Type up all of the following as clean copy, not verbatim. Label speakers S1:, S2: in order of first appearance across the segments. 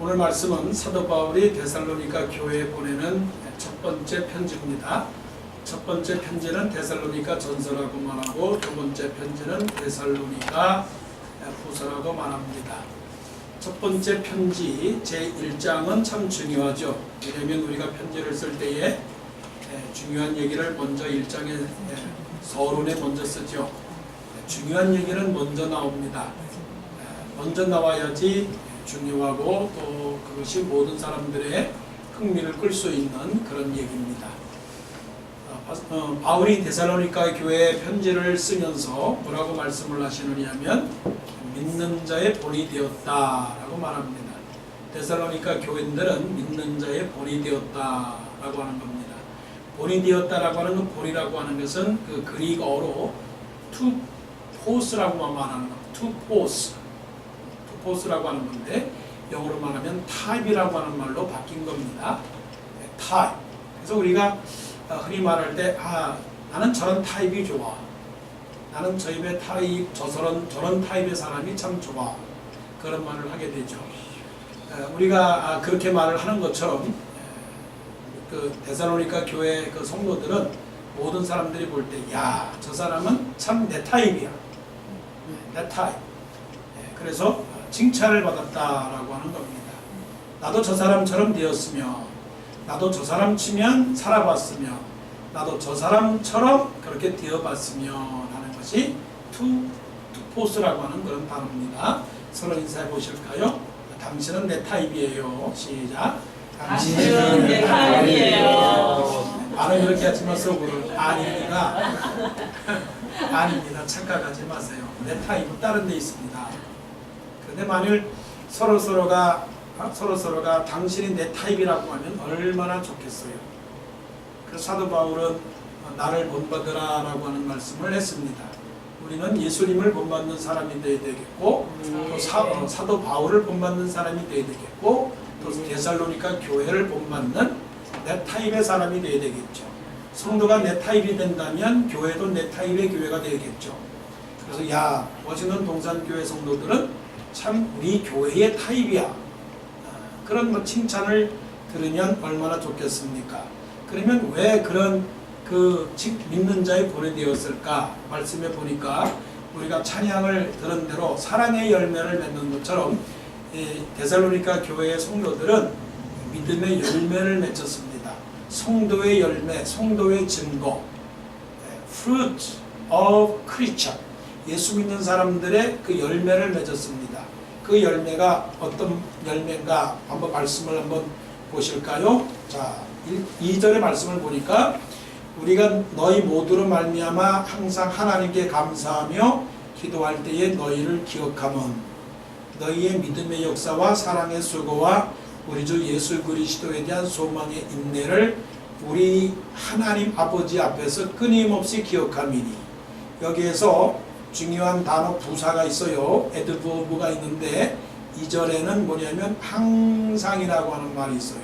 S1: 오늘 말씀은 사도 바울이 데살로니가 교회에 보내는 첫 번째 편지입니다. 첫 번째 편지는 데살로니가 전서라고 말하고 두 번째 편지는 데살로니가 후서라고 말합니다. 첫 번째 편지 제1장은 참 중요하죠. 왜냐하면 우리가 편지를 쓸 때에 중요한 얘기를 먼저 1장에 서론에 먼저 쓰죠. 중요한 얘기는 먼저 나옵니다. 먼저 나와야지 중요하고 또 그것이 모든 사람들의 흥미를 끌 수 있는 그런 얘기입니다. 바울이 데살로니가 교회에 편지를 쓰면서 뭐라고 말씀을 하시느냐면 믿는 자의 본이 되었다라고 말합니다. 데살로니가 교인들은 믿는 자의 본이 되었다라고 하는 겁니다. 본이 되었다라고 하는 그 본이라고 하는 것은 그 그리거로 투포스라고 말하는 겁니다. 투포스라고 하는 건데 영어로 말하면 타입이라고 하는 말로 바뀐 겁니다. 타입. 그래서 우리가 흔히 말할 때 나는 저런 타입이 좋아. 나는 저 입의 타입, 저런 타입의 사람이 참 좋아. 그런 말을 하게 되죠. 우리가 그렇게 말을 하는 것처럼 그 데살로니가 교회 그 성도들은 모든 사람들이 볼 때 저 사람은 참 내 타입이야. 내 타입. 그래서 칭찬을 받았다라고 하는 겁니다. 나도 저 사람처럼 되었으며 나도 저 사람치면 살아봤으며 나도 저 사람처럼 그렇게 되어봤으며 하는 것이 투포스라고 하는 그런 단어입니다. 서로 인사해 보실까요? 당신은 내 타입이에요. 시작.
S2: 당신은 내 타입이에요.
S1: 말은 이렇게 하지만 속으로 아닙니다. 아닙니다. 착각하지 마세요. 내 타입은 다른 데 있습니다. 그런데 만일 서로서로가 당신이 내 타입이라고 하면 얼마나 좋겠어요. 그래서 사도 바울은 나를 본받으라 라고 하는 말씀을 했습니다. 우리는 예수님을 본받는 사람이 되어야 되겠고 또 사도 바울을 본받는 사람이 되어야 되겠고 또 데살로니가 교회를 본받는 내 타입의 사람이 되어야 되겠죠. 성도가 내 타입이 된다면 교회도 내 타입의 교회가 되겠죠. 그래서 멋있는 동산교회 성도들은 참 우리 교회의 타입이야. 그런 칭찬을 들으면 얼마나 좋겠습니까? 그러면 왜 그런 믿는 자의 본이 되었을까? 말씀해 보니까 우리가 찬양을 들은 대로 사랑의 열매를 맺는 것처럼 데살로니가 교회의 성도들은 믿음의 열매를 맺었습니다. 성도의 열매, 성도의 증거, fruit of Christian. 예수 믿는 사람들의 그 열매를 맺었습니다. 그 열매가 어떤 열매인가 한번 말씀을 한번 보실까요? 자, 2절의 말씀을 보니까 우리가 너희 모두로 말미암아 항상 하나님께 감사하며 기도할 때에 너희를 기억하면 너희의 믿음의 역사와 사랑의 수고와 우리 주 예수 그리스도에 대한 소망의 인내를 우리 하나님 아버지 앞에서 끊임없이 기억함이니. 여기에서 중요한 단어 부사가 있어요. 에드버브가 있는데 2절에는 뭐냐면 항상이라고 하는 말이 있어요.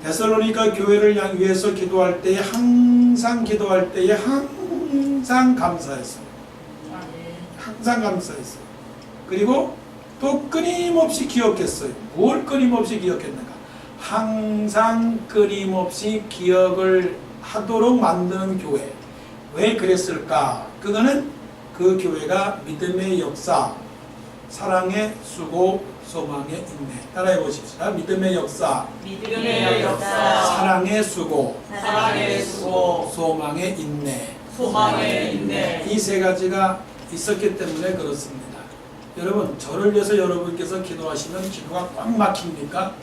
S1: 데살로니가 교회를 위해서 기도할 때에 항상 감사했어요. 항상 감사했어요. 그리고 또 끊임없이 기억했어요. 뭘 끊임없이 기억했는가? 항상 끊임없이 기억을 하도록 만드는 교회. 왜 그랬을까? 그거는 그 교회가 믿음의 역사, 사랑의 수고, 소망의 인내. 따라해 보십시다. 믿음의 역사, 사랑의 수고, 소망의 인내. 이 세 가지가 있었기 때문에 그렇습니다. 여러분, 저를 위해서 여러분께서 기도하시면 기도가 꽉 막힙니까?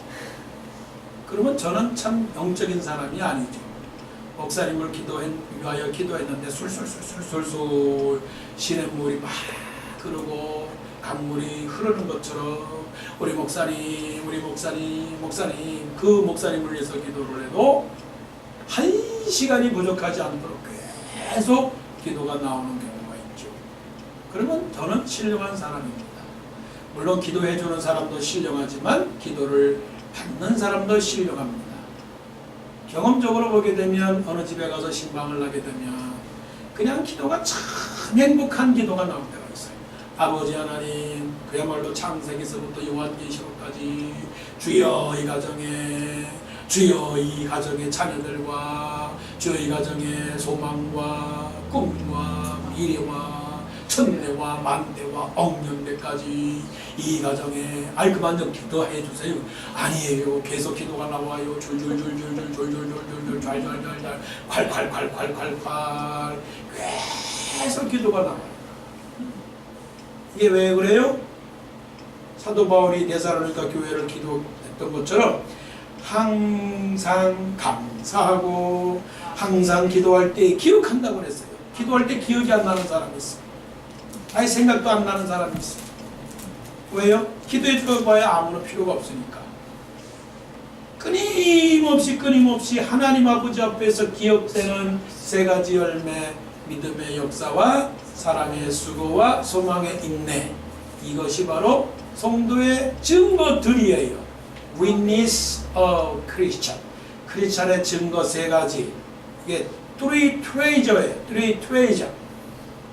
S1: 그러면 저는 참 영적인 사람이 아니죠. 목사님을 위하여 기도했는데 술술술술술 시냇물이 막 흐르고 강물이 흐르는 것처럼 우리 목사님 그 목사님을 위해서 기도를 해도 1시간이 부족하지 않도록 계속 기도가 나오는 경우가 있죠. 그러면 저는 신령한 사람입니다. 물론 기도해 주는 사람도 신령하지만 기도를 받는 사람도 신령합니다. 경험적으로 보게 되면 어느 집에 가서 신방을 하게 되면 그냥 기도가 참 행복한 기도가 나올 때가 있어요. 아버지 하나님, 그야말로 창세기서부터 요한계시록까지 주여 이 가정에, 주여 이 가정의 자녀들과 주여 이 가정의 소망과 꿈과 미래와 천대와 만대와 억년대까지 이 가정에 그만 좀 기도해 주세요. 아니에요. 계속 기도가 나와요. 줄줄줄줄줄줄줄줄줄 잘잘잘잘 콸콸콸콸콸콸 계속 기도가 나와요. 이게 왜 그래요? 사도 바울이 데살로니가 교회를 기도했던 것처럼 항상 감사하고 항상 기도할 때 기억한다고 그랬어요. 기도할 때 기억이 안 나는 사람이 있어요. 아예 생각도 안 나는 사람이 있어요. 왜요? 기도해 줘봐야 아무런 필요가 없으니까. 끊임없이 하나님 아버지 앞에서 기억되는 세 가지 열매, 믿음의 역사와 사랑의 수고와 소망의 인내, 이것이 바로 성도의 증거들이에요. Witness of Christian, 크리스찬의 증거 세 가지. 이게 three treasure예요. three treasure.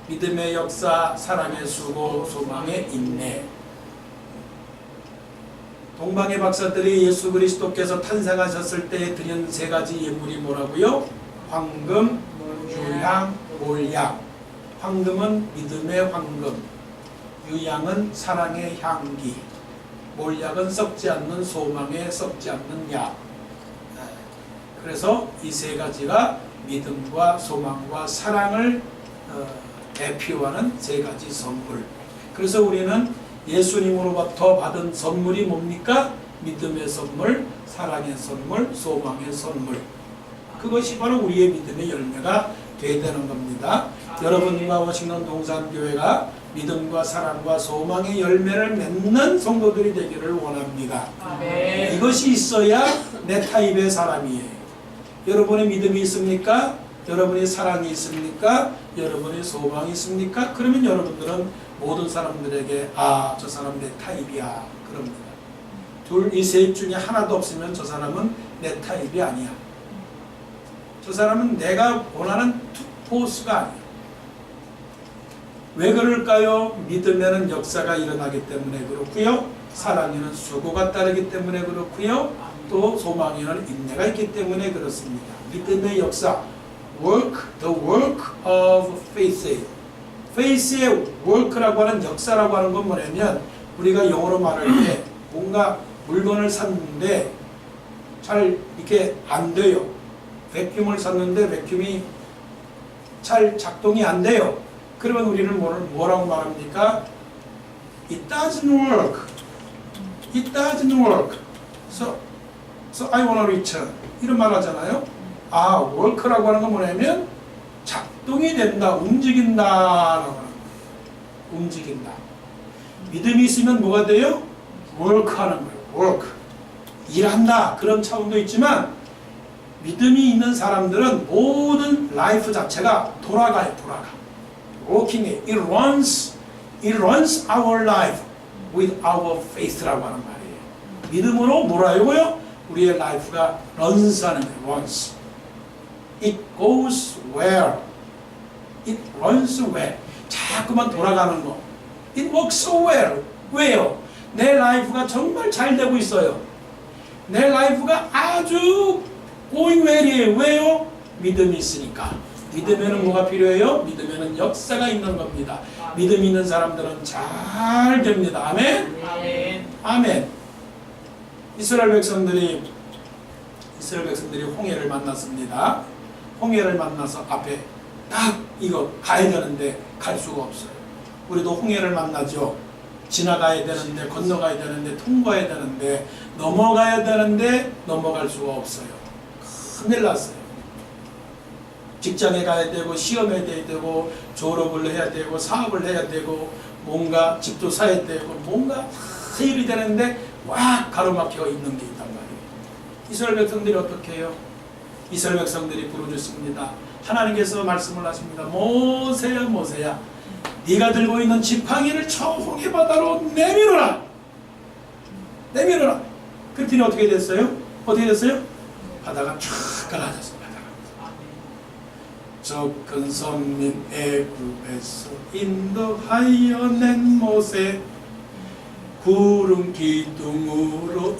S1: 믿음의 역사, 사랑의 수고, 소망의 인내. 동방의 박사들이 예수 그리스도께서 탄생하셨을 때 드린 세 가지 예물이 뭐라고요? 황금, 유향, 몰약. 황금은 믿음의 황금, 유향은 사랑의 향기, 몰약은 썩지 않는 소망의 썩지 않는 약. 그래서 이 세 가지가 믿음과 소망과 사랑을 대표하는 세 가지 선물. 그래서 우리는 예수님으로부터 받은 선물이 뭡니까? 믿음의 선물, 사랑의 선물, 소망의 선물. 그것이 바로 우리의 믿음의 열매가 되어야 되는 겁니다. 여러분과 워싱턴 동산교회가 믿음과 사랑과 소망의 열매를 맺는 성도들이 되기를 원합니다.
S2: 아멘.
S1: 이것이 있어야 내 타입의 사람이에요. 여러분의 믿음이 있습니까? 여러분의 사랑이 있습니까? 여러분의 소망이 있습니까? 그러면 여러분들은 모든 사람들에게 저 사람 내 타입이야 그럽니다. 이 셋 중에 하나도 없으면 저 사람은 내 타입이 아니야. 저 사람은 내가 원하는 투포스가 아니야. 왜 그럴까요? 믿음에는 역사가 일어나기 때문에 그렇고요. 사랑에는 수고가 따르기 때문에 그렇고요. 또 소망에는 인내가 있기 때문에 그렇습니다. 믿음의 역사, the work of faith. faith의 work라고 하는 역사라고 하는 건 뭐냐면 우리가 영어로 말할 때 뭔가 물건을 샀는데 잘 이렇게 안 돼요. 백큐음을 샀는데 백큐음이 잘 작동이 안 돼요. 그러면 우리는 뭐라고 말합니까? It doesn't work. It doesn't work. So I want to return. 이런 말 하잖아요. work라고 하는 건 뭐냐면 작동이 된다, 움직인다라고 하는 거예요. 움직인다. 믿음이 있으면 뭐가 돼요? work 하는 거예요. work. 일한다. 그런 차원도 있지만 믿음이 있는 사람들은 모든 라이프 자체가 돌아가요. working it runs our life with our faith라고 하는 말이에요. 믿음으로 뭐라고요? 우리의 라이프가 runs 하는 거예요. runs. It goes where? It runs where? 자꾸만 돌아가는 거. It works so well. 왜요? 내 라이프가 정말 잘 되고 있어요. 내 라이프가 아주 going well이에요. 왜요? 믿음이 있으니까. 믿음에는 뭐가 필요해요? 믿음에는 역사가 있는 겁니다. 믿음 있는 사람들은 잘 됩니다. 아멘?
S2: 아멘.
S1: 아멘. 이스라엘 백성들이 홍해를 만났습니다. 홍해를 만나서 앞에 딱 이거 가야 되는데 갈 수가 없어요. 우리도 홍해를 만나죠. 지나가야 되는데, 건너가야 되는데, 통과해야 되는데, 넘어가야 되는데 넘어갈 수가 없어요. 큰일 났어요. 직장에 가야 되고, 시험에 돼야 되고, 졸업을 해야 되고, 사업을 해야 되고, 뭔가 집도 사야 되고, 뭔가 세일이 되는데 와 가로막혀 있는 게 있단 말이에요. 이스라엘 백성들이 어떻게 해요? 이스라엘 백성들이 부르짖습니다. 하나님께서 말씀을 하십니다. 모세야 네가 들고 있는 지팡이를 저 홍해 바다로 내밀어라. 그랬더니 어떻게 됐어요? 바다가 쫙 갈라졌습니다. 썩은 선민 애굽에서 인도하여 낸 모세 구름 기둥으로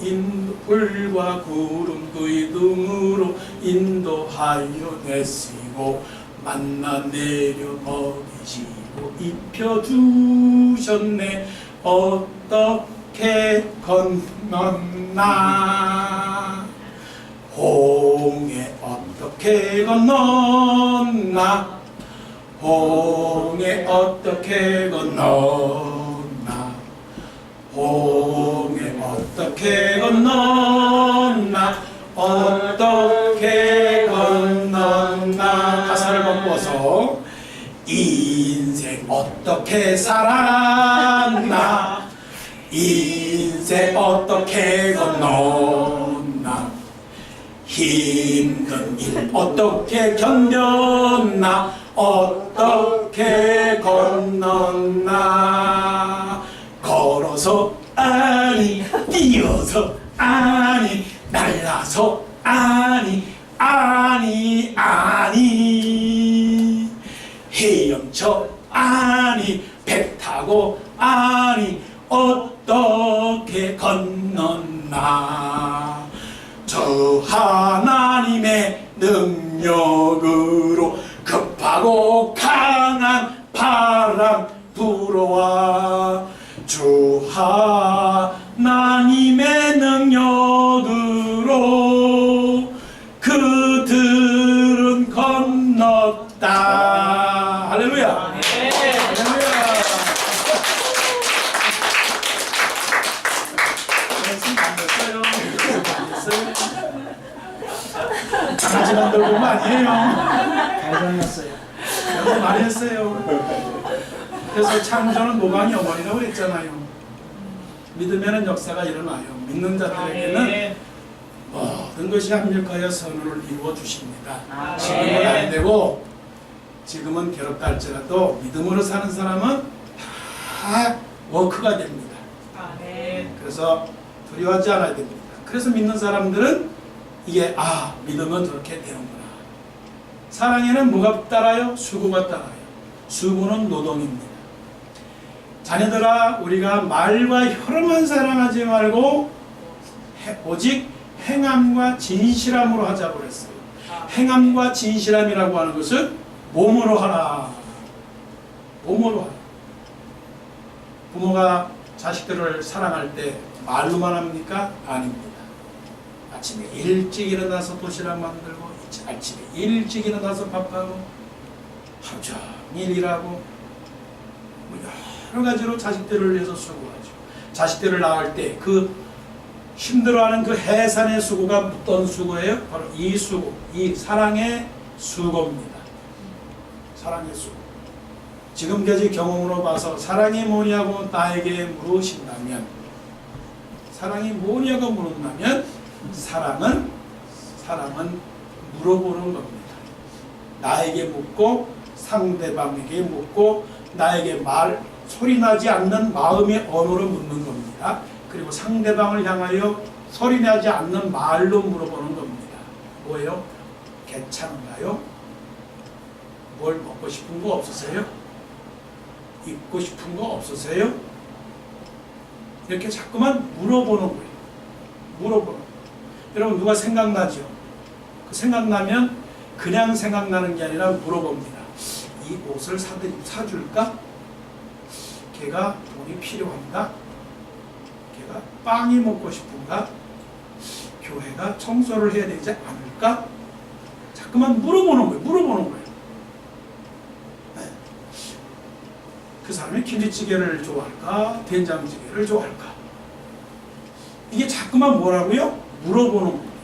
S1: 불과 구름 기둥으로 인도하여 내시고 만나 내려 먹이시고 입혀주셨네. 어떻게 건넜나 홍해 어떻게 건넜나 홍해 어떻게 건넜나 홍해 어떻게 건넜나 어떻게 건넜나. 가사를 바꿔서 인생 어떻게 살았나 인생 어떻게 건넜나 힘든 일 어떻게 견뎠나 어떻게 건넜나. 걸어서 아니 뛰어서 아니 날라서 아니 헤엄쳐 아니 배 타고 아니 어떻게 건넜나. 저 하나님의 능력으로 급하고 강한 바람 불어와 주 하나님의 능력으로 그들은 건넜다. 할렐루야. 할렐루야. 말씀 안 됐어요. 강아지 만들고 온 거 아니에요.
S3: 잘생겼어요.
S1: 너무 많이 했어요. 그래서 창조는 모방이 어머니라고 했잖아요. 믿으면 역사가 일어나요. 믿는 자들에게는 모든 것이 합력하여 선을 이루어 주십니다. 지금은 안 되고 지금은 괴롭다 할지라도 믿음으로 사는 사람은 다 워크가 됩니다. 그래서 두려워하지 않아야 됩니다. 그래서 믿는 사람들은 이게 믿으면 저렇게 되는구나. 사랑에는 뭐가 따라요? 수고가 따라요. 수고는 노동입니다. 자녀들아, 우리가 말과 혀로만 사랑하지 말고 오직 행함과 진실함으로 하자고 그랬어요. 행함과 진실함이라고 하는 것은 몸으로 하라. 몸으로 하라. 부모가 자식들을 사랑할 때 말로만 합니까? 아닙니다. 아침에 일찍 일어나서 도시락 만들고 아침에 일찍 일어나서 밥하고 하루 종일 일하고 여러 가지로 자식들을 위해서 수고하죠. 자식들을 낳을 때 그 힘들어하는 그 해산의 수고가 어떤 수고예요? 바로 이 수고, 이 사랑의 수고입니다. 사랑의 수고. 지금까지 경험으로 봐서 사랑이 뭐냐고 나에게 물으신다면, 사랑이 뭐냐고 물었다면 사랑은 물어보는 겁니다. 나에게 묻고 상대방에게 묻고 나에게 소리나지 않는 마음의 언어로 묻는 겁니다. 그리고 상대방을 향하여 소리나지 않는 말로 물어보는 겁니다. 뭐예요? 괜찮은가요? 뭘 먹고 싶은 거 없으세요? 입고 싶은 거 없으세요? 이렇게 자꾸만 물어보는 거예요. 물어보는 거예요. 여러분 누가 생각나죠? 그 생각나면 그냥 생각나는 게 아니라 물어봅니다. 이 옷을 사줄까? 걔가 돈이 필요한가? 걔가 빵이 먹고 싶은가? 교회가 청소를 해야 되지 않을까? 자꾸만 물어보는 거예요. 물어보는 거예요. 네. 그 사람이 김치찌개를 좋아할까? 된장찌개를 좋아할까? 이게 자꾸만 뭐라고요? 물어보는 겁니다.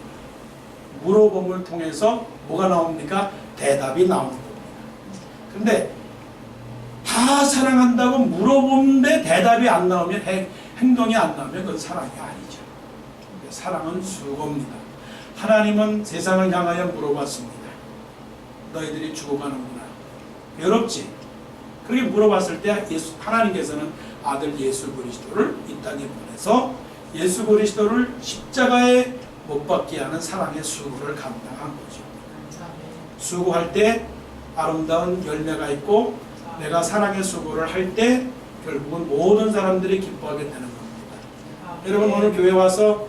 S1: 물어봄을 통해서 뭐가 나옵니까? 대답이 나오는 겁니다. 근데 다 사랑한다고 물어보는데 대답이 안 나오면, 행동이 안 나오면 그건 사랑이 아니죠. 사랑은 수고입니다. 하나님은 세상을 향하여 물어봤습니다. 너희들이 죽어가는구나. 외롭지? 그렇게 물어봤을 때 하나님께서는 아들 예수 그리스도를 이 땅에 보내서 예수 그리스도를 십자가에 못 박게 하는 사랑의 수고를 감당한 거죠. 수고할 때 아름다운 열매가 있고 내가 사랑의 수고를 할 때 결국은 모든 사람들이 기뻐하게 되는 겁니다. 여러분 오늘 교회 와서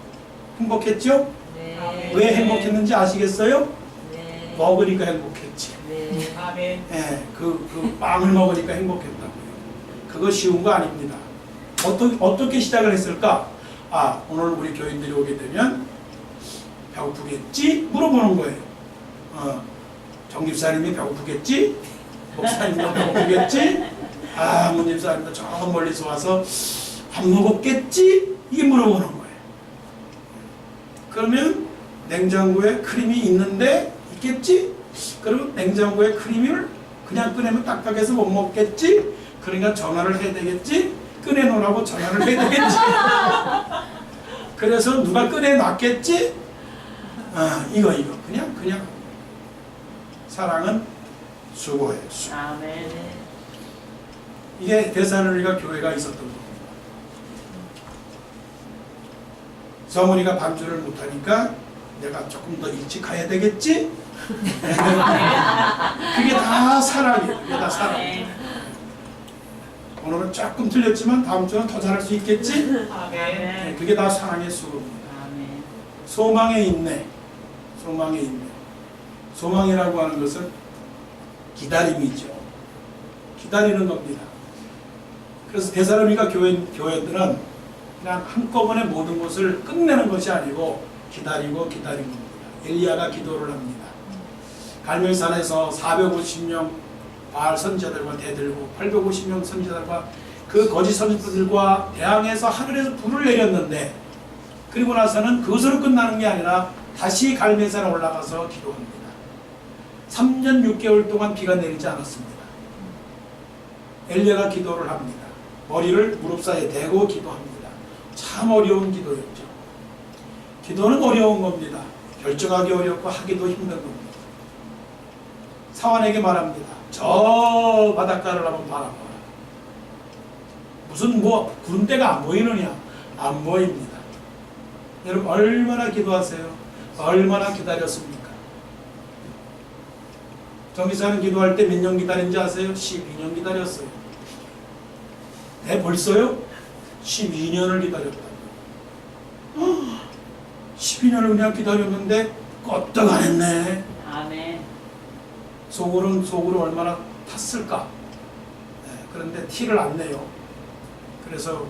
S1: 행복했죠?
S2: 네.
S1: 왜 행복했는지 아시겠어요?
S2: 네.
S1: 먹으니까 행복했지.
S2: 네.
S4: 아멘.
S1: 예, 그 빵을 먹으니까 행복했다고요. 그거 쉬운 거 아닙니다. 어떻게 시작을 했을까? 아, 오늘 우리 교인들이 오게 되면 배고프겠지? 물어보는 거예요. 정집사님이 배고프겠지? 목사님도 배고프겠지? 아, 문집사님도 저 멀리서 와서 밥 먹었겠지? 이게 물어보는 거예요. 그러면 냉장고에 크림이 있는데 있겠지? 그러면 냉장고에 크림을 그냥 꺼내면 딱딱해서 못 먹겠지? 그러니까 전화를 해야 되겠지? 꺼내놓으라고 전화를 해야 되겠지? 그래서 누가 꺼내놨겠지? 이거 그냥 사랑은 수고예요. 수고.
S2: 아멘.
S1: 이게 데살로니가 교회가 있었던 겁니다. 성훈이가 반주를 못하니까 내가 조금 더 일찍 가야 되겠지? 그게 다 사랑이에요. 그게 다 사랑이에요. 오늘은 조금 틀렸지만 다음 주는 더 잘할 수 있겠지?
S4: 아멘.
S1: 그게 다 사랑의 수고입니다.
S2: 아멘.
S1: 소망의 인내. 소망의 인내. 소망이라고 하는 것은 기다림이죠. 기다리는 겁니다. 그래서 데살로니가 교회들은 그냥 한꺼번에 모든 것을 끝내는 것이 아니고 기다리는 겁니다. 엘리야가 기도를 합니다. 갈멜산에서 450명 바알 선지자들과 대들고 850명 선지자들과 그 거짓 선지자들과 대항해서 하늘에서 불을 내렸는데 그리고 나서는 그것으로 끝나는 게 아니라 다시 갈멜산에 올라가서 기도합니다. 3년 6개월 동안 비가 내리지 않았습니다. 엘리야가 기도를 합니다. 머리를 무릎 사이에 대고 기도합니다. 참 어려운 기도였죠. 기도는 어려운 겁니다. 결정하기 어렵고 하기도 힘든 겁니다. 사환에게 말합니다. 저 바닷가를 한번 바라봐라. 무슨 구름대가 안 보이느냐? 안 보입니다. 여러분 얼마나 기도하세요? 얼마나 기다렸습니까? 정기사는 기도할 때 몇 년 기다린지 아세요? 12년 기다렸어요. 네, 벌써요? 12년을 기다렸다. 12년을 그냥 기다렸는데 껐떡 안 했네.
S2: 아멘.
S1: 속으로 얼마나 탔을까? 네, 그런데 티를 안 내요. 그래서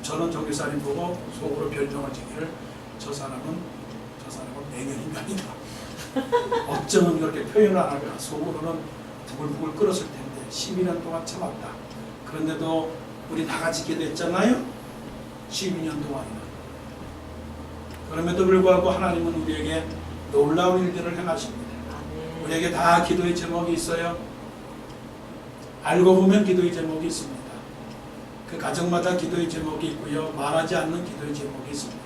S1: 저는 정기사님 보고 속으로 별명을 지기를 저 사람은 맹연인간이다. 어쩌면 그렇게 표현을 안 할까? 속으로는 부글부글 끓었을 텐데 12년 동안 참았다. 그런데도 우리 다 같이 기도했잖아요. 12년 동안이나. 그럼에도 불구하고 하나님은 우리에게 놀라운 일들을 행하십니다.
S2: 아멘.
S1: 우리에게 다 기도의 제목이 있어요. 알고 보면 기도의 제목이 있습니다. 그 가정마다 기도의 제목이 있고요. 말하지 않는 기도의 제목이 있습니다.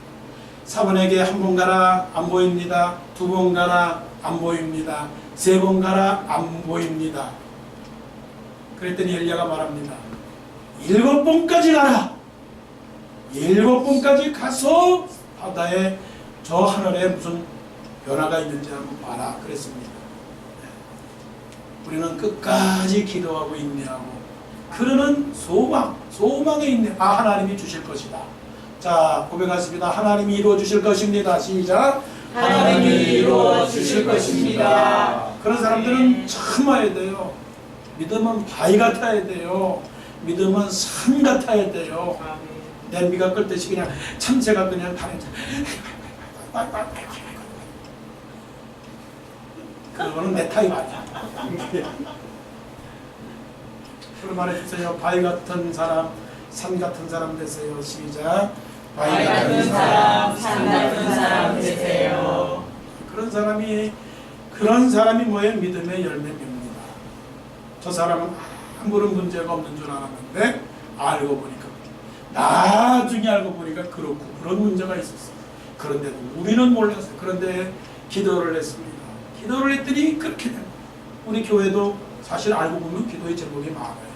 S1: 사번에게 한 번 가라 안 보입니다. 두 번 가라 안 보입니다. 세 번 가라 안 보입니다. 그랬더니 엘리야가 말합니다. 7번까지 가라. 7번까지 가서 바다에 저 하늘에 무슨 변화가 있는지 한번 봐라. 그랬습니다. 우리는 끝까지 기도하고 인내하고 그러는 소망에 있네. 하나님이 주실 것이다. 자, 고백하십니다. 하나님이 이루어 주실 것입니다. 시작.
S4: 하나님이 이루어 주실 것입니다.
S1: 그런 사람들은 참아야 돼요. 믿음은 바위 같아야 돼요. 믿음은 산 같아야 돼요. 냄비가 끓 듯이 그냥 참새가 그냥 다른 그거는 내 타입 아니야. 그럼 말해주세요. 바위 같은 사람, 산 같은 사람 되세요. 시작.
S4: 바위 같은 사람, 산 같은 사람 되세요.
S1: 그런 사람이 뭐예요? 믿음의 열매입니다. 저 사람은 아무런 문제가 없는 줄 알았는데 알고 보니까 나중에 알고 보니까 그렇고 그런 문제가 있었어요. 그런데도 우리는 몰랐어요. 그런데 기도를 했습니다. 기도를 했더니 그렇게 됩니다. 우리 교회도 사실 알고 보면 기도의 제목이 많아요.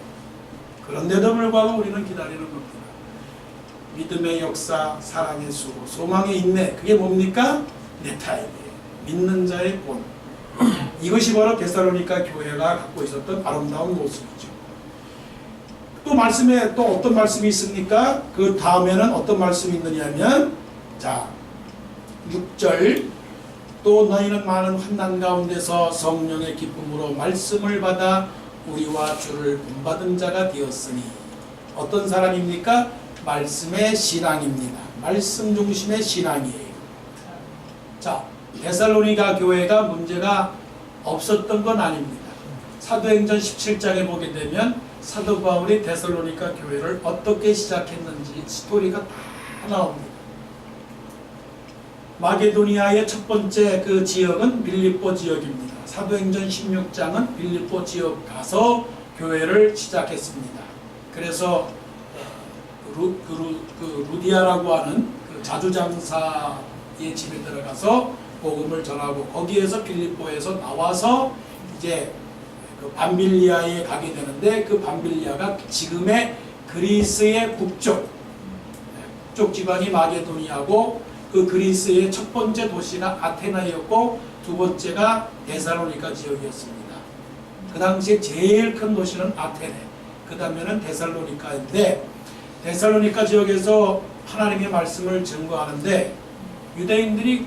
S1: 그런데도 불구하고 우리는 기다리는 겁니다. 믿음의 역사, 사랑의 수고, 소망의 인내. 그게 뭡니까? 내 타입이에요. 믿는 자의 본. 이것이 바로 데살로니가 교회가 갖고 있었던 아름다운 모습이죠. 또 말씀에 또 어떤 말씀이 있습니까? 그 다음에는 어떤 말씀이 있느냐면 자 6절 또 너희는 많은 환난 가운데서 성령의 기쁨으로 말씀을 받아 우리와 주를 본받은 자가 되었으니 어떤 사람입니까? 말씀의 신앙입니다. 말씀 중심의 신앙이에요. 자 데살로니가 교회가 문제가 없었던 건 아닙니다. 사도행전 17장에 보게 되면 사도 바울이 데살로니가 교회를 어떻게 시작했는지 스토리가 다 나옵니다. 마게도니아의 첫 번째 그 지역은 빌립보 지역입니다. 사도행전 16장은 빌립보 지역 가서 교회를 시작했습니다. 그래서 루디아라고 하는 그 자주장사의 집에 들어가서 복음을 전하고 거기에서 빌립보에서 나와서 이제 그 밤빌리아에 가게 되는데 그 밤빌리아가 지금의 그리스의 북쪽 지방이 마게도니아고 그 그리스의 첫 번째 도시가 아테나였고 두 번째가 데살로니가 지역이었습니다. 그 당시에 제일 큰 도시는 아테네, 그 다음에는 데살로니카인데 데살로니카 지역에서 하나님의 말씀을 증거하는데 유대인들이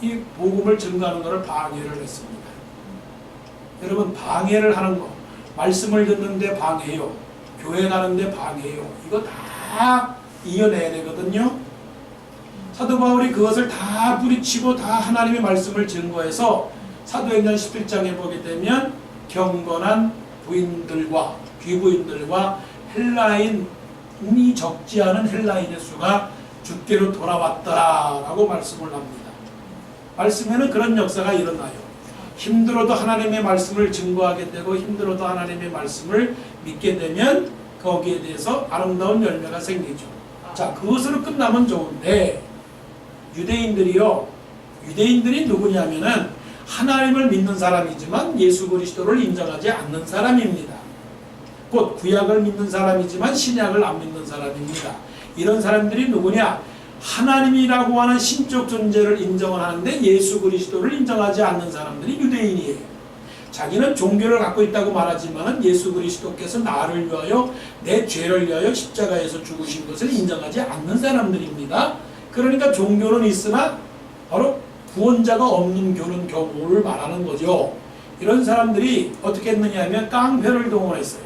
S1: 이 복음을 증거하는 것을 방해를 했습니다. 여러분 방해를 하는 거 말씀을 듣는데 방해요, 교회 가는데 방해요, 이거 다 이겨내야 되거든요. 사도 바울이 그것을 다 뿌리치고 다 하나님의 말씀을 증거해서 사도행전 11장에 보게 되면 경건한 부인들과 귀부인들과 헬라인이 적지 않은 헬라인의 수가 주께로 돌아왔더라라고 말씀을 합니다. 말씀에는 그런 역사가 일어나요. 힘들어도 하나님의 말씀을 증거하게 되고 힘들어도 하나님의 말씀을 믿게 되면 거기에 대해서 아름다운 열매가 생기죠. 자, 그것으로 끝나면 좋은데 유대인들이 누구냐면은 하나님을 믿는 사람이지만 예수 그리스도를 인정하지 않는 사람입니다. 곧 구약을 믿는 사람이지만 신약을 안 믿는 사람입니다. 이런 사람들이 누구냐? 하나님이라고 하는 신적 존재를 인정을 하는데 예수 그리스도를 인정하지 않는 사람들이 유대인이에요. 자기는 종교를 갖고 있다고 말하지만 예수 그리스도께서 나를 위하여 내 죄를 위하여 십자가에서 죽으신 것을 인정하지 않는 사람들입니다. 그러니까 종교는 있으나 바로 구원자가 없는 교를 말하는 거죠. 이런 사람들이 어떻게 했느냐 하면 깡패를 동원했어요.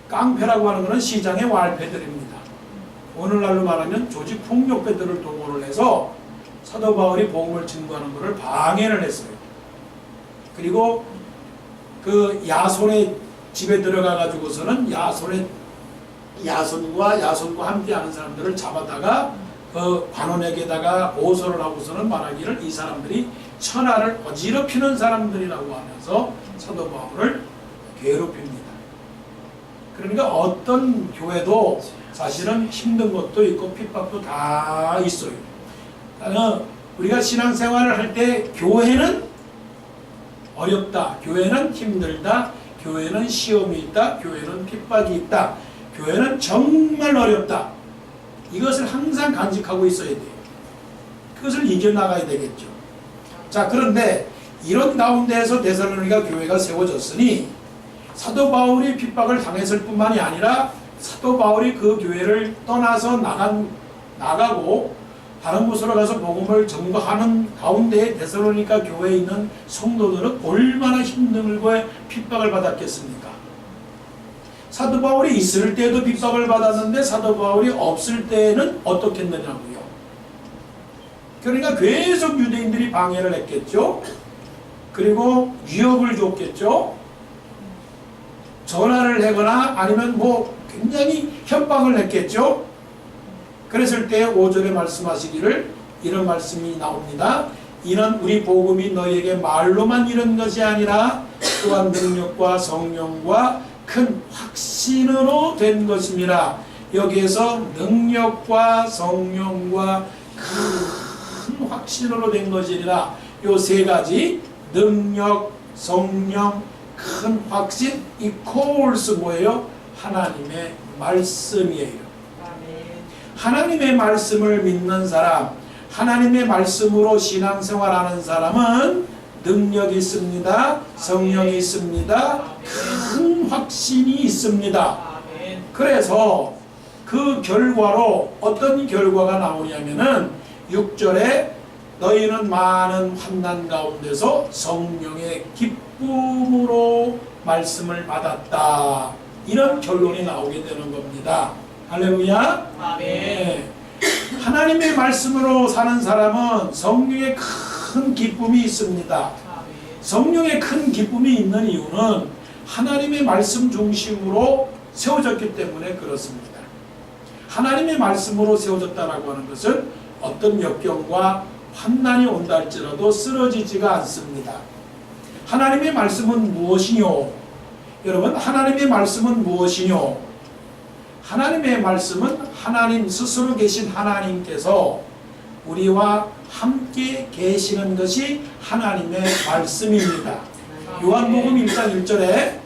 S1: 깡패라고 하는 것은 시장의 wal패들입니다. 오늘날로 말하면 조직 폭력배들을 동원을 해서 사도 바울이 복음을 증거하는 것을 방해를 했어요. 그리고 그 야손의 집에 들어가 가지고서는 야손과 함께하는 사람들을 잡아다가 그 관원에게다가 고소를 하고서는 말하기를 이 사람들이 천하를 어지럽히는 사람들이라고 하면서 사도 바울을 괴롭힙니다. 그러니까 어떤 교회도 사실은 힘든 것도 있고 핍박도 다 있어요. 우리가 신앙생활을 할 때 교회는 어렵다, 교회는 힘들다, 교회는 시험이 있다, 교회는 핍박이 있다, 교회는 정말 어렵다. 이것을 항상 간직하고 있어야 돼요. 그것을 이겨나가야 되겠죠. 자, 그런데 이런 가운데에서 데살로니가 교회가 세워졌으니 사도 바울이 핍박을 당했을 뿐만이 아니라 사도 바울이 그 교회를 떠나서 나가고 다른 곳으로 가서 복음을 전거하는 가운데에 데살로니가 교회에 있는 성도들은 얼마나 힘들고 핍박을 받았겠습니까? 사도 바울이 있을 때도 핍박을 받았는데 사도 바울이 없을 때는 어떻게 했느냐고요. 그러니까 계속 유대인들이 방해를 했겠죠. 그리고 위협을 줬겠죠. 전화를 하거나 아니면 굉장히 협박을 했겠죠. 그랬을 때 5절에 말씀하시기를 이런 말씀이 나옵니다. 이는 우리 복음이 너희에게 말로만 이런 것이 아니라 또한 능력과 성령과 큰 확신으로 된 것입니다. 여기에서 능력과 성령과 큰 확신으로 된 것이라 요 세 가지 능력, 성령, 큰 확신 equals 뭐예요? 하나님의 말씀이에요. 하나님의 말씀을 믿는 사람, 하나님의 말씀으로 신앙생활하는 사람은 능력이 있습니다. 성령이 있습니다. 큰 확신이 있습니다.
S4: 아멘.
S1: 그래서 그 결과로 어떤 결과가 나오냐면은 6절에 너희는 많은 환난 가운데서 성령의 기쁨으로 말씀을 받았다. 이런 결론이 나오게 되는 겁니다. 할렐루야.
S4: 아멘.
S1: 네. 하나님의 말씀으로 사는 사람은 성령의 큰 기쁨이 있습니다.
S4: 아멘.
S1: 성령의 큰 기쁨이 있는 이유는 하나님의 말씀 중심으로 세워졌기 때문에 그렇습니다. 하나님의 말씀으로 세워졌다라고 하는 것은 어떤 역경과 환난이 온다 할지라도 쓰러지지가 않습니다. 하나님의 말씀은 무엇이뇨? 여러분, 하나님의 말씀은 무엇이뇨? 하나님의 말씀은 하나님 스스로 계신 하나님께서 우리와 함께 계시는 것이 하나님의 말씀입니다. 요한복음 1장 1절에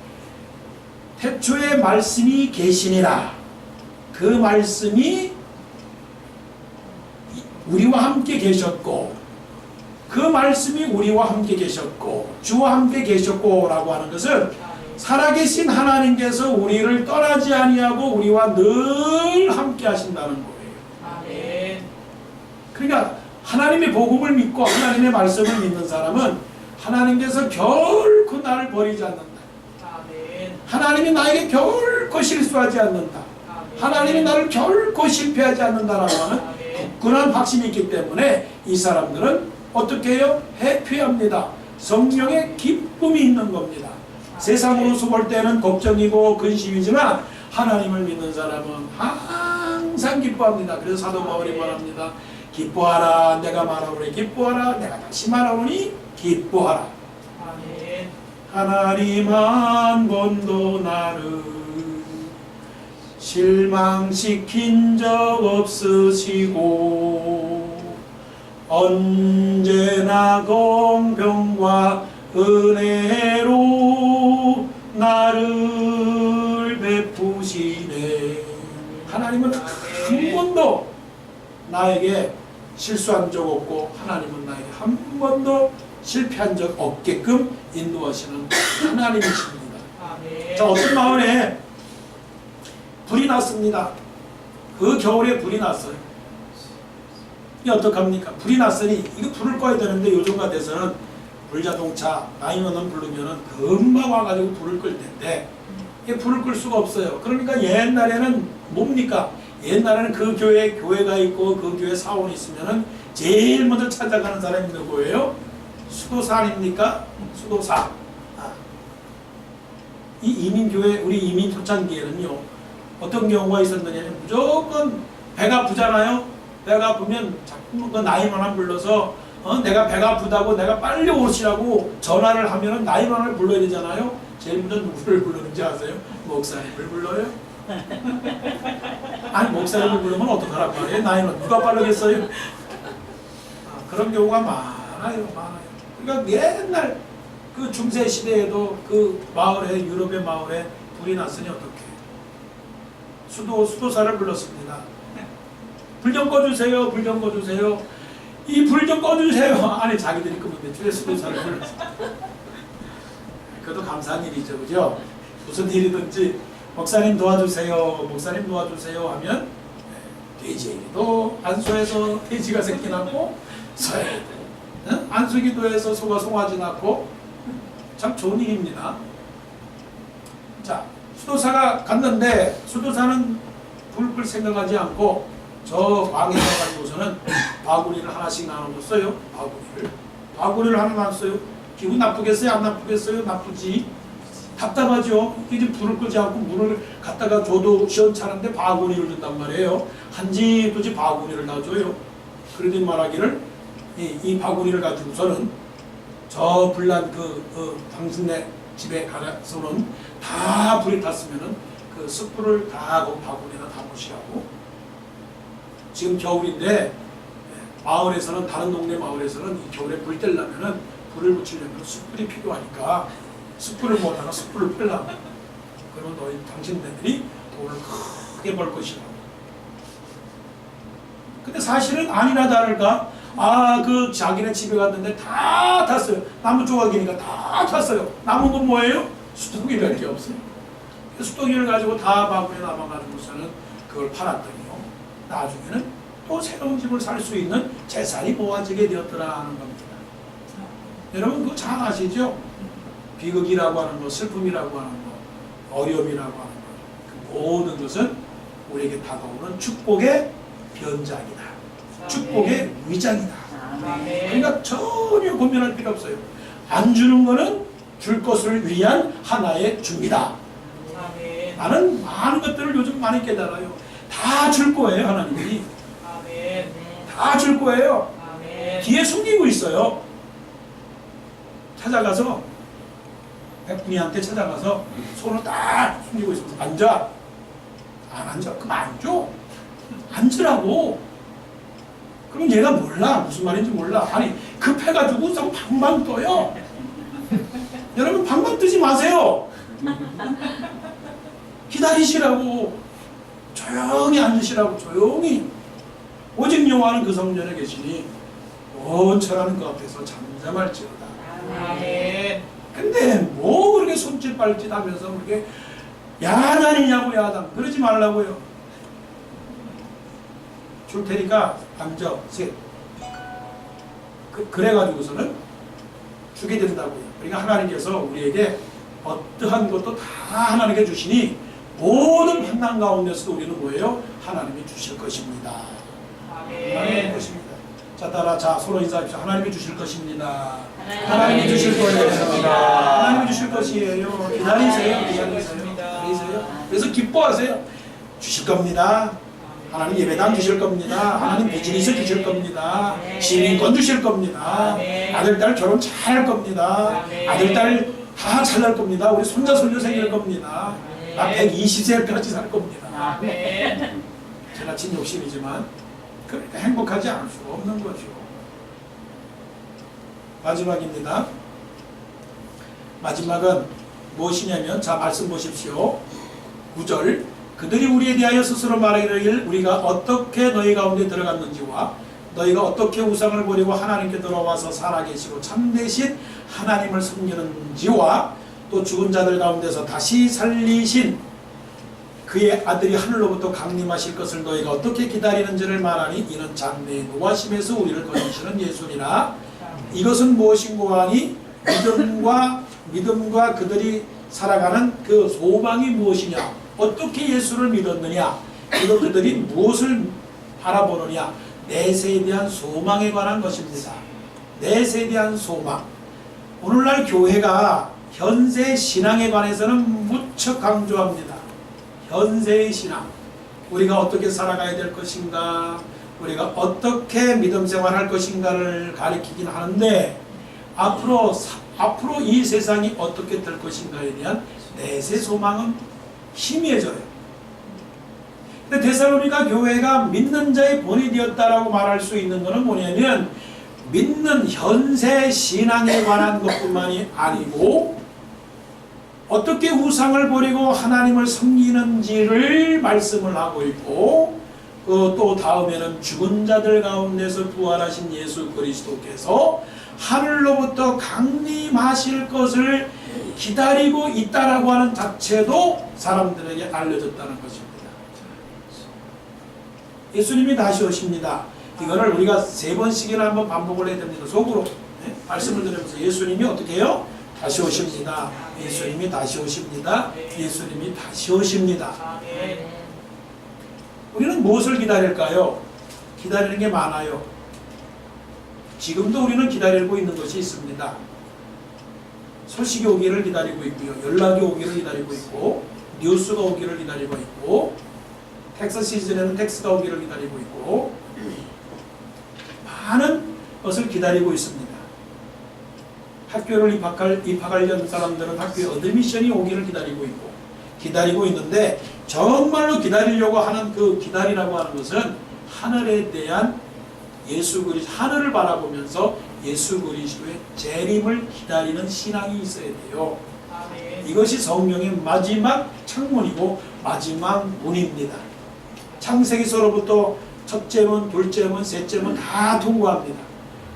S1: 태초에 말씀이 계시니라. 그 말씀이 우리와 함께 계셨고 그 말씀이 우리와 함께 계셨고 주와 함께 계셨고 라고 하는 것은 살아계신 하나님께서 우리를 떠나지 아니하고 우리와 늘 함께 하신다는 거예요.
S4: 아멘.
S1: 그러니까 하나님의 복음을 믿고 하나님의 말씀을 믿는 사람은 하나님께서 결코 나를 버리지 않는다.
S4: 아멘.
S1: 하나님이 나에게 결코 실수하지 않는다.
S4: 아멘.
S1: 하나님이 나를 결코 실패하지 않는다라고 하는 굳건한 확신이 있기 때문에 이 사람들은 어떻게 해요? 해피합니다. 성령의 기쁨이 있는 겁니다. 세상으로서 볼 때는 걱정이고 근심이지만 하나님을 믿는 사람은 항상 기뻐합니다. 그래서 사도 바울이 말합니다. 기뻐하라 내가 말하오니 기뻐하라 내가 다시 말하오니 기뻐하라.
S4: 아멘.
S1: 하나님 한 번도 나를 실망시킨 적 없으시고 언제나 공평과 은혜로 나를 베푸시네. 하나님은 한 번도 나에게 실수한 적 없고 하나님은 나에게 한 번도 실패한 적 없게끔 인도하시는 하나님이십니다.
S4: 아멘.
S1: 자, 어떤 마을에 불이 났습니다. 그 겨울에 불이 났어요. 이게 어떡합니까? 불이 났으니 이거 불을 꺼야 되는데 요즘 같아서는 불자동차 나이너는 부르면은 금방 와가지고 불을 끌 텐데 이게 불을 끌 수가 없어요. 그러니까 옛날에는 뭡니까? 옛날에는 그 교회에 교회가 있고 그 교회 사원이 있으면은 제일 먼저 찾아가는 사람이 누구예요? 수도사 아닙니까? 수도사. 이 이민교회 우리 이민 초창기에는요 어떤 경우가 있었느냐면 무조건 배가 아프잖아요. 배가 아프면 자꾸 그 나이만을 불러서 내가 배가 아프다고 내가 빨리 오시라고 전화를 하면은 나이만을 불러야 되잖아요. 제일 먼저 누구를 부르는지 아세요? 목사님을 불러요. 아니 목사님을 부르면 어떡하란 말이에요? 나이는 누가 빠르겠어요? 그런 경우가 많아요. 그러니까 옛날 그 중세 시대에도 그 마을에 유럽의 마을에 불이 났으니 어떻게? 수도사를 불렀습니다. 불 좀 꺼주세요. 불 좀 꺼주세요. 이 불 좀 꺼주세요. 아니 자기들이 끄면 돼. 수도사를 불렀어. 그것도 감사한 일이죠, 그죠? 무슨 일이든지 목사님 도와주세요. 목사님 도와주세요 하면 돼지도 안수해서 돼지가 새끼 낳고 소에도 안수기도해서 소가 송아지 낳고 참 좋은 일입니다. 자, 수도사가 갔는데 수도사는 불 끌 생각하지 않고 저 방에 가가지고서는 바구니를 하나씩 나눠줬어요. 바구니를 하나 놨어요. 기분 나쁘겠어요? 안 나쁘겠어요? 나쁘지. 답답하죠. 이제 불을 끄지 않고 물을 갖다가 줘도 시원찮은데 바구니를 준단 말이에요. 한 집도지 바구니를 놔줘요. 그러더니 말하기를 이 바구니를 가지고서는 저 불난 당신네 집에 가서는 다 불이 탔으면은 그 숯불을 다 그 바구니에다 담으시라고. 지금 겨울인데 마을에서는 다른 동네 마을에서는 이 겨울에 불 떼려면은 불을 붙이려면 숯불이 필요하니까 숯불을 모아다가 숯불을 펴려고. 그러면 너희 당신네들이 돈을 크게 벌 것이라고. 근데 사실은 아니나 다를까 그 자기네 집에 갔는데 다 탔어요. 나무 조각이니까 다 탔어요. 남은 건 뭐예요? 수도기밖에 없어요. 그 수도기를 가지고 다 바구니에 남아가지고서는 그걸 팔았더니요. 나중에는 또 새로운 집을 살 수 있는 재산이 모아지게 되었더라 하는 겁니다. 여러분 그거 잘 아시죠? 비극이라고 하는 것, 슬픔이라고 하는 것, 어려움이라고 하는 것, 그 모든 것은 우리에게 다가오는 축복의 변장이다. 축복의 위장이다. 그러니까 전혀 고민할 필요 없어요. 안 주는 거는 줄 것을 위한 하나의 준비다. 나는 많은 것들을 요즘 많이 깨달아요. 다 줄 거예요, 하나님이. 다 줄 거예요. 뒤에 숨기고 있어요. 찾아가서 백분이한테 찾아가서 손을 딱 숨기고 있어요. 앉아. 안 앉아. 그럼 안 줘. 앉으라고. 그럼 얘가 몰라. 무슨 말인지 몰라. 아니 급해가지고 자꾸 방방 떠요. 여러분 방방 뜨지 마세요. 기다리시라고. 조용히 앉으시라고. 조용히. 오직 여호와는 그 성전에 계시니 온천하는 그 앞에서 잠잠할지어다. 근데 뭐 그렇게 손짓 발짓 하면서 그렇게 야단이냐고 야단. 그러지 말라고요. 줄 테니까 앉아. 셋. 그래가지고서는 주게 된다고요. 그러니까 하나님께서 우리에게 어떠한 것도 다 하나님께 주시니 모든 환난 가운데서도 우리는 뭐예요? 하나님이 주실 것입니다. 하나님이 것입니다. 자 따라 자 서로 인사합시다. 하나님이 주실 것입니다. 하나님이 주실 거예요. 하나님이 주실 것이에요. 기다리세요. 기다리세요. 그래서 기뻐하세요. 주실 겁니다. 하나님 예배당 주실 겁니다. 하나님 비즈니스 주실 겁니다. 시민권 주실 겁니다. 아들 딸 결혼 잘 할 겁니다. 아들 딸 다 잘 날 겁니다. 우리 손자 손녀 생길 겁니다. 나 120세까지 살 겁니다. 제가 진 욕심이지만 그러니까 행복하지 않을 수가 없는 거죠. 마지막입니다. 마지막은 무엇이냐면 자 말씀 보십시오. 9절 그들이 우리에 대하여 스스로 말하기를 우리가 어떻게 너희 가운데 들어갔는지와 너희가 어떻게 우상을 버리고 하나님께 돌아와서 살아계시고 참되신 하나님을 섬기는지와 또 죽은 자들 가운데서 다시 살리신 그의 아들이 하늘로부터 강림하실 것을 너희가 어떻게 기다리는지를 말하니 이는 장래의 노하심에서 우리를 건지시는 예수니라. 이것은 무엇인고 하니 믿음과 그들이 살아가는 그 소망이 무엇이냐, 어떻게 예수를 믿었느냐, 그리고 그들이 무엇을 바라보느냐, 내세에 대한 소망에 관한 것입니다. 내세에 대한 소망. 오늘날 교회가 현세 신앙에 관해서는 무척 강조합니다. 현세의 신앙. 우리가 어떻게 살아가야 될 것인가, 우리가 어떻게 믿음 생활할 것인가를 가리키긴 하는데 앞으로 이 세상이 어떻게 될 것인가에 대한 내세 소망은 희미해져요. 근데 데살로니가 교회가 믿는 자의 본이 되었다라고 말할 수 있는 것은 뭐냐면 믿는 현세 신앙에 관한 것뿐만이 아니고 어떻게 우상을 버리고 하나님을 섬기는지를 말씀을 하고 있고 또 다음에는 죽은 자들 가운데서 부활하신 예수 그리스도께서 하늘로부터 강림하실 것을 기다리고 있다라고 하는 자체도 사람들에게 알려졌다는 것입니다. 예수님이 다시 오십니다. 이거를 우리가 3번씩이나 한번 반복을 해야 됩니다. 속으로 말씀을 드리면서 예수님이 어떻게 해요? 다시 오십니다. 예수님이 다시 오십니다. 예수님이 다시 오십니다. 우리는 무엇을 기다릴까요? 기다리는 게 많아요. 지금도 우리는 기다리고 있는 것이 있습니다. 소식이 오기를 기다리고 있고요. 연락이 오기를 기다리고 있고 뉴스가 오기를 기다리고 있고 텍스 시즌에는 텍스가 오기를 기다리고 있고 많은 것을 기다리고 있습니다. 학교를 입학하려는 사람들은 학교에 어드미션이 오기를 기다리고 있고 기다리고 있는데 정말로 기다리려고 하는 그 기다리라고 하는 것은 하늘에 대한 예수 그리스도 하늘을 바라보면서 예수 그리스도의 재림을 기다리는 신앙이 있어야 돼요. 이것이 성령의 마지막 창문이고 마지막 문입니다. 창세기서로부터 첫째 문, 둘째 문, 셋째 문 다 통과합니다.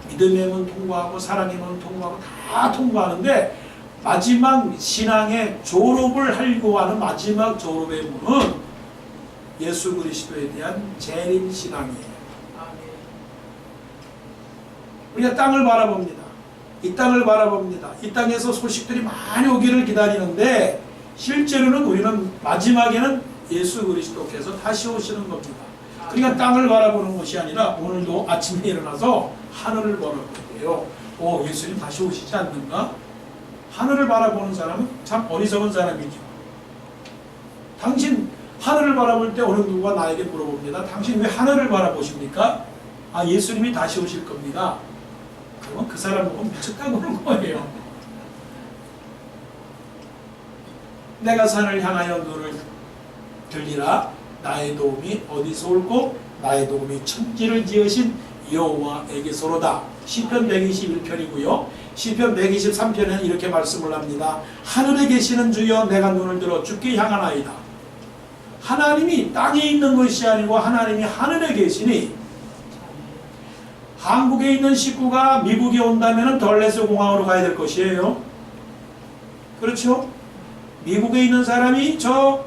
S1: 믿음의 문 통과하고 사랑의 문 통과하고 다 통과하는데 마지막 신앙의 졸업을 하려고 하는 마지막 졸업의 문은 예수 그리스도에 대한 재림 신앙이에요. 우리가 땅을 바라봅니다. 이 땅을 바라봅니다. 이 땅에서 소식들이 많이 오기를 기다리는데 실제로는 우리는 마지막에는 예수 그리스도께서 다시 오시는 겁니다. 그러니까 땅을 바라보는 것이 아니라 오늘도 아침에 일어나서 하늘을 바라보고요. 예수님 다시 오시지 않는가? 하늘을 바라보는 사람은 참 어리석은 사람이죠. 당신 하늘을 바라볼 때 어느 누가 나에게 물어봅니다. 당신 왜 하늘을 바라보십니까? 예수님이 다시 오실 겁니다. 그러면 그 사람 보고 미쳤다고 그러는 거예요. 내가 산을 향하여 눈을 들리라. 나의 도움이 어디서 올고 나의 도움이 천지를 지으신 여호와에게서로다. 시편 121편이고요. 시편 123편에는 이렇게 말씀을 합니다. 하늘에 계시는 주여 내가 눈을 들어 주께 향하나이다. 하나님이 땅에 있는 것이 아니고 하나님이 하늘에 계시니 한국에 있는 식구가 미국에 온다면 덜레스 공항으로 가야 될 것이에요. 그렇죠? 미국에 있는 사람이 저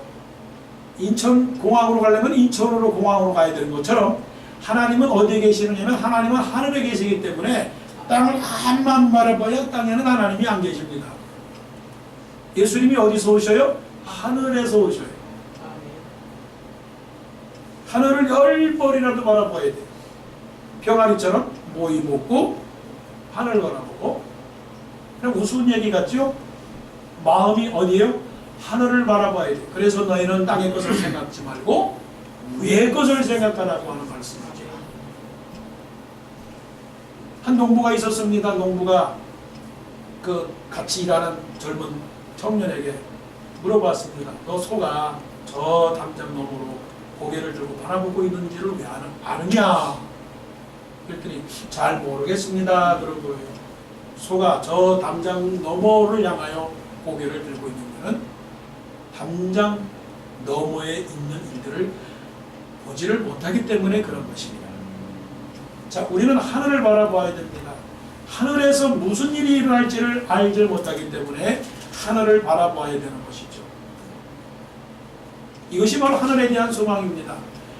S1: 인천 공항으로 가려면 인천으로 공항으로 가야 되는 것처럼 하나님은 어디에 계시느냐면 하나님은 하늘에 계시기 때문에 땅을 한만 바라봐야 땅에는 하나님이 안 계십니다. 예수님이 어디서 오셔요? 하늘에서 오셔요. 하늘을 10번이라도 바라봐야 돼요. 병아리처럼 모이 먹고 하늘 바라보고. 그냥 우스운 얘기 같죠? 마음이 어디에요? 하늘을 바라봐야 돼. 그래서 너희는 땅의 것을 생각지 말고 위의 것을 생각하라고 하는 말씀이죠. 한 농부가 있었습니다. 농부가 같이 일하는 젊은 청년에게 물어봤습니다. 너 소가 저 담장 너머로 고개를 들고 바라보고 있는지를 왜 아느냐? 그랬더니 잘 모르겠습니다. 그러고요. 소가 저 담장 너머를 향하여 고개를 들고 있는 것은 담장 너머에 있는 일들을 보지를 못하기 때문에 그런 것입니다. 자, 우리는 하늘을 바라봐야 됩니다. 하늘에서 무슨 일이 일어날지를 알지 못하기 때문에 하늘을 바라봐야 되는 것이죠. 이것이 바로 하늘에 대한 소망입니다.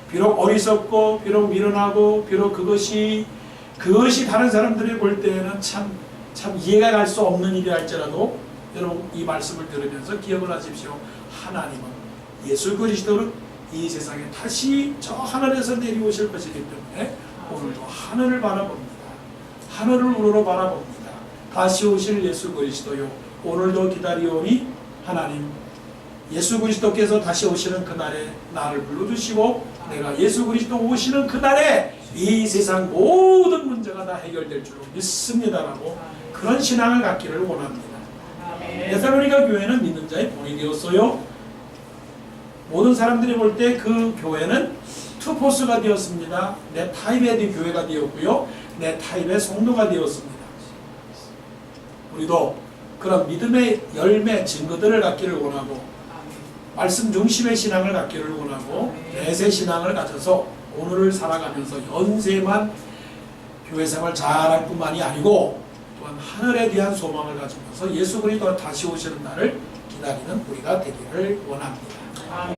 S1: 비록 어리석고 비록 미련하고 비록 그것이 다른 사람들이 볼 때에는 참 이해가 갈 수 없는 일이 할지라도 여러분 이 말씀을 들으면서 기억을 하십시오. 하나님은 예수 그리스도는 이 세상에 다시 저 하늘에서 내려오실 것이기 때문에 오늘도 하늘을 바라봅니다. 하늘을 우러러 바라봅니다. 다시 오실 예수 그리스도요. 오늘도 기다리오니 하나님 예수 그리스도께서 다시 오시는 그날에 나를 불러주시고 내가 예수 그리스도 오시는 그날에 이 세상 모든 문제가 다 해결될 줄로 믿습니다라고 그런 신앙을 갖기를 원합니다. 데살로니가 교회는 믿는 자의 본이 되었어요. 모든 사람들이 볼 때 그 교회는 투포스가 되었습니다. 내 타입의 교회가 되었고요. 내 타입의 성도가 되었습니다. 우리도 그런 믿음의 열매 증거들을 갖기를 원하고 말씀 중심의 신앙을 갖기를 원하고 내세 신앙을 가져서 오늘을 살아가면서 연세만 교회 생활 잘할 뿐만이 아니고 또한 하늘에 대한 소망을 가지면서 예수 그리스도가 다시 오시는 날을 기다리는 우리가 되기를 원합니다.